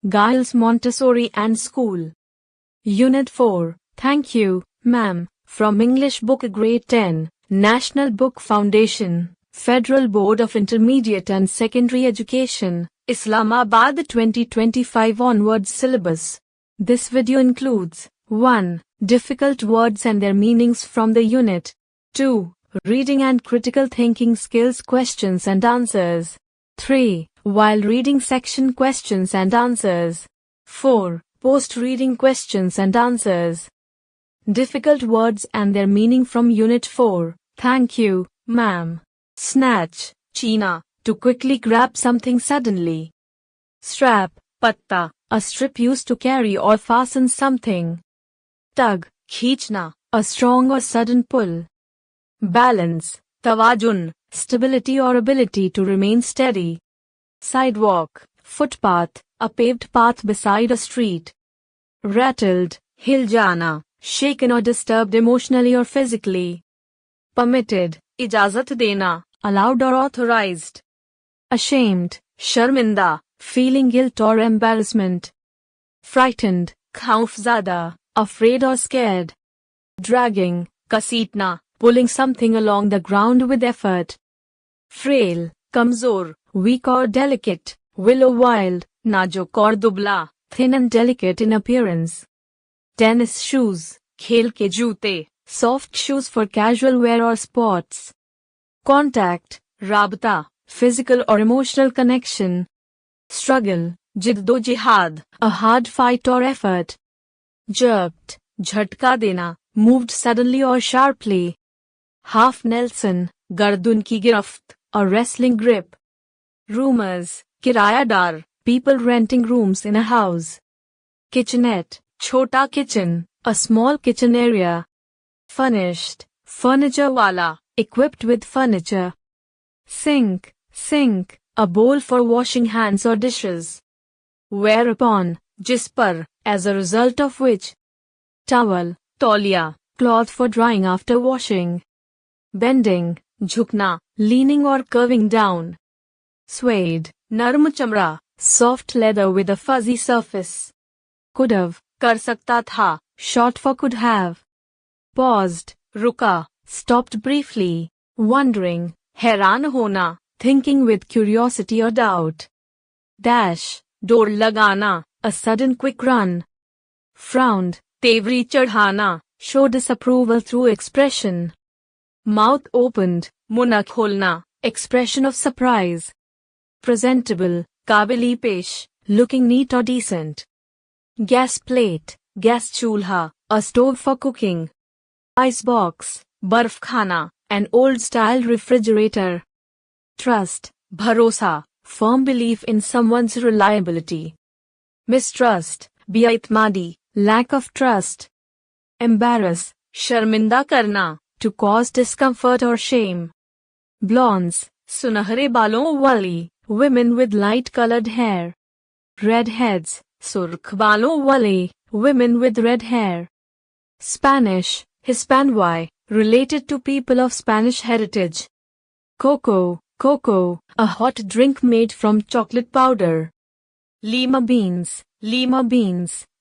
Giles Montessori and School. Unit 4, Thank You, Ma'am, from English Book Grade 10, National Book Foundation, Federal Board of Intermediate and Secondary Education, Islamabad 2025 onwards syllabus. This video includes 1. Difficult words and their meanings from the unit. 2. Reading and critical thinking skills questions and answers. 3. While reading section questions and answers. 4. Post-reading questions and answers. Difficult words and their meaning from Unit 4. Thank you, ma'am. Snatch, China, to quickly grab something suddenly. Strap, patta, a strip used to carry or fasten something. Tug, खींचना, a strong or sudden pull. Balance, tawazun, stability or ability to remain steady. Sidewalk, footpath, a paved path beside a street. Rattled, हिल जाना, shaken or disturbed emotionally or physically. Permitted, इजाजत देना, allowed or authorized. Ashamed, शर्मिंदा, feeling guilt or embarrassment. Frightened, खौफज़दा, afraid or scared. Dragging, घसीटना, pulling something along the ground with effort. Frail, कमजोर, weak or delicate, will or wild, नाजुक और दुबला, thin and delicate in appearance. Tennis shoes, खेल के जूते, soft shoes for casual wear or sports. Contact, राबता, physical or emotional connection. Struggle, जिद्दोजहद, a hard fight or effort. Jerked, झटका देना, moved suddenly or sharply. Half Nelson, गर्दन की गिरफ्त, a wrestling grip. Roomers, किरायादार, people renting rooms in a house. Kitchenette, छोटा kitchen, a small kitchen area. Furnished, furniture wala, equipped with furniture. Sink, a bowl for washing hands or dishes. Whereupon, जिस पर, as a result of which. Towel, तौलिया, cloth for drying after washing. Bending, झुकना, leaning or curving down. Suede, नर्म चमड़ा, soft leather with a fuzzy surface. Could've, कर सकता था, short for could have. Paused, रुका, stopped briefly, wondering, हैरान होना, thinking with curiosity or doubt. Dash, दौड़ लगाना, a sudden quick run. Frowned, Tewari चढ़ाना, show disapproval through expression. Mouth opened, मुंह खोलना, expression of surprise. Presentable, काबिली पेश, looking neat or decent. Gas plate, gas चूल्हा, a stove for cooking. Ice box, बर्फ खाना, an old-style refrigerator. Trust, भरोसा, firm belief in someone's reliability. Mistrust, बेइत्मादी, lack of trust. Embarrass, शर्मिंदा करना, to cause discomfort or shame. Blondes, सुनहरे बालों वाली, women with light-colored hair. Redheads, सुर्ख बालों वाले, women with red hair. Spanish, Hispanoi, related to people of Spanish heritage. Cocoa, a hot drink made from chocolate powder. Lima beans,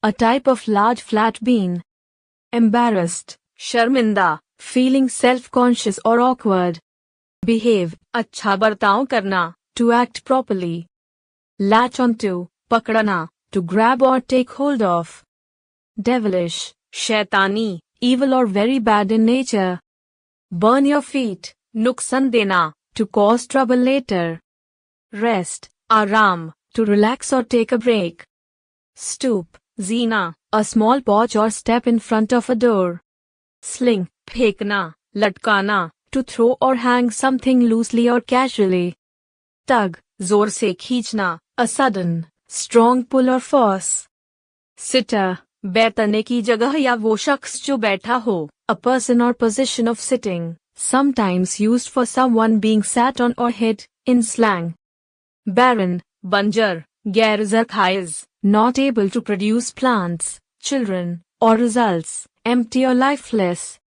a type of large flat bean. Embarrassed, शर्मिंदा, feeling self-conscious or awkward. Behave, अच्छा बर्ताव करना, to act properly. Latch onto, पकड़ना, to grab or take hold of. Devilish, शैतानी, evil or very bad in nature. Burn your feet, नुकसान देना, to cause trouble later. Rest, आराम, to relax or take a break. Stoop, Jeena, a small porch or step in front of a door. Sling, फेंकना, लटकाना, to throw or hang something loosely or casually. Tug, जोर से खींचना, a sudden, strong pull or force. Sitter, बैठने की जगह या वो शख्स जो बैठा हो, a person or position of sitting, sometimes used for someone being sat on or hit, in slang. Barren, बंजर, गैर ज़रख़ाइज़, not able to produce plants, children, or results, empty or lifeless.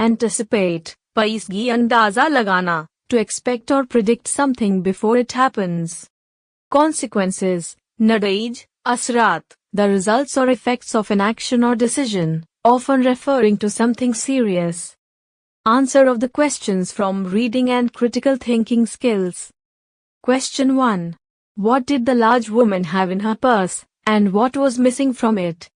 Anticipate, पैसगी अंदाज़ा लगाना, to expect or predict something before it happens. Consequences, नतीज, Asrat, the results or effects of an action or decision, often referring to something serious. Answer of the questions from reading and critical thinking skills. Question 1. What did the large woman have in her purse, and what was missing from it?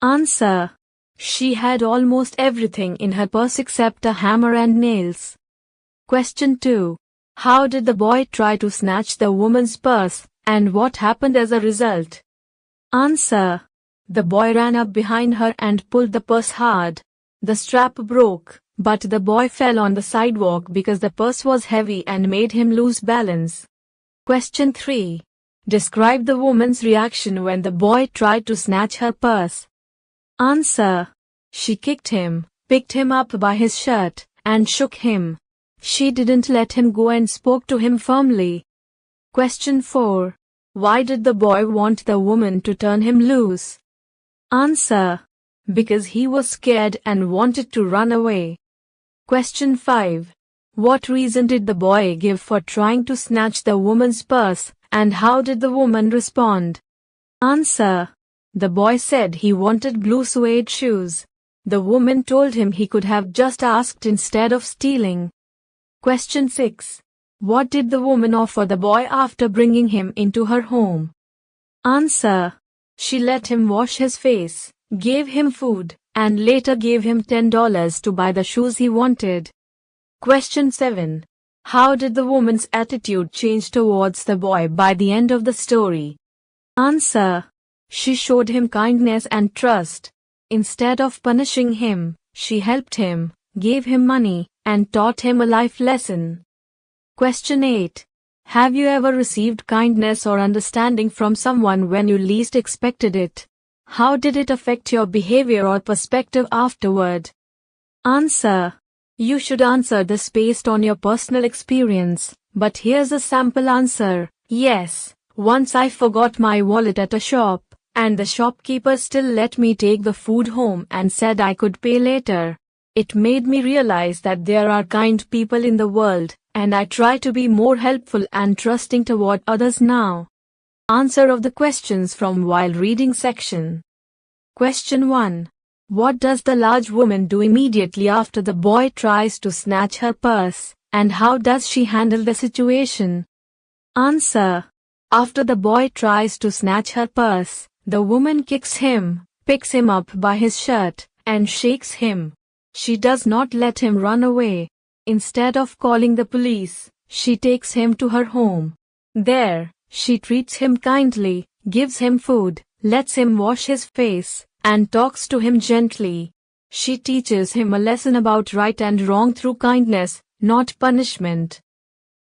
Answer. She had almost everything in her purse except a hammer and nails. Question 2. How did the boy try to snatch the woman's purse, and what happened as a result? Answer. The boy ran up behind her and pulled the purse hard. The strap broke, but the boy fell on the sidewalk because the purse was heavy and made him lose balance. Question 3. Describe the woman's reaction when the boy tried to snatch her purse. Answer. She kicked him, picked him up by his shirt, and shook him. She didn't let him go and spoke to him firmly. Question 4. Why did the boy want the woman to turn him loose? Answer. Because he was scared and wanted to run away. Question 5. What reason did the boy give for trying to snatch the woman's purse, and how did the woman respond? Answer. The boy said he wanted blue suede shoes. The woman told him he could have just asked instead of stealing. Question 6. What did the woman offer the boy after bringing him into her home? Answer. She let him wash his face, gave him food, and later gave him $10 to buy the shoes he wanted. Question 7. How did the woman's attitude change towards the boy by the end of the story? Answer. She showed him kindness and trust. Instead of punishing him, she helped him, gave him money, and taught him a life lesson. Question 8. Have you ever received kindness or understanding from someone when you least expected it? How did it affect your behavior or perspective afterward? Answer. You should answer this based on your personal experience, but here's a sample answer. Yes, once I forgot my wallet at a shop, and the shopkeeper still let me take the food home and said I could pay later. It made me realize that there are kind people in the world, and I try to be more helpful and trusting toward others now. Answer of the questions from while reading section. Question 1. What does the large woman do immediately after the boy tries to snatch her purse, and how does she handle the situation? Answer. After the boy tries to snatch her purse, the woman kicks him, picks him up by his shirt, and shakes him. She does not let him run away. Instead of calling the police, she takes him to her home. There, she treats him kindly, gives him food, lets him wash his face, and talks to him gently. She teaches him a lesson about right and wrong through kindness, not punishment.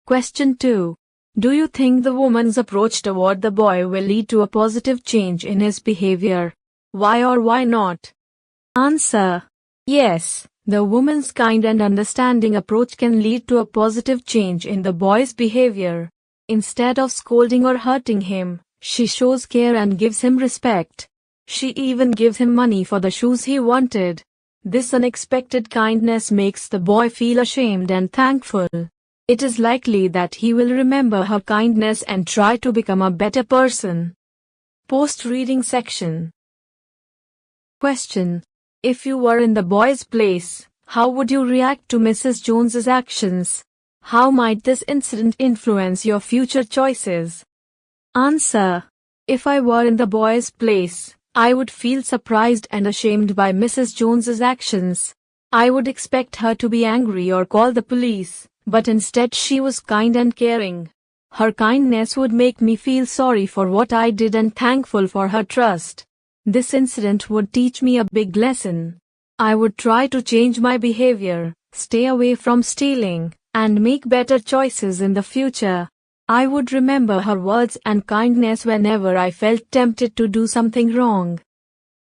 Question 2. Do you think the woman's approach toward the boy will lead to a positive change in his behavior? Why or why not? Answer. Yes, the woman's kind and understanding approach can lead to a positive change in the boy's behavior. Instead of scolding or hurting him, she shows care and gives him respect. She even gives him money for the shoes he wanted. This unexpected kindness makes the boy feel ashamed and thankful. It is likely that he will remember her kindness and try to become a better person. Post-reading section. Question. If you were in the boy's place, how would you react to Mrs. Jones's actions? How might this incident influence your future choices? Answer. If I were in the boy's place, I would feel surprised and ashamed by Mrs. Jones's actions. I would expect her to be angry or call the police, but instead she was kind and caring. Her kindness would make me feel sorry for what I did and thankful for her trust. This incident would teach me a big lesson. I would try to change my behavior, stay away from stealing, and make better choices in the future. I would remember her words and kindness whenever I felt tempted to do something wrong.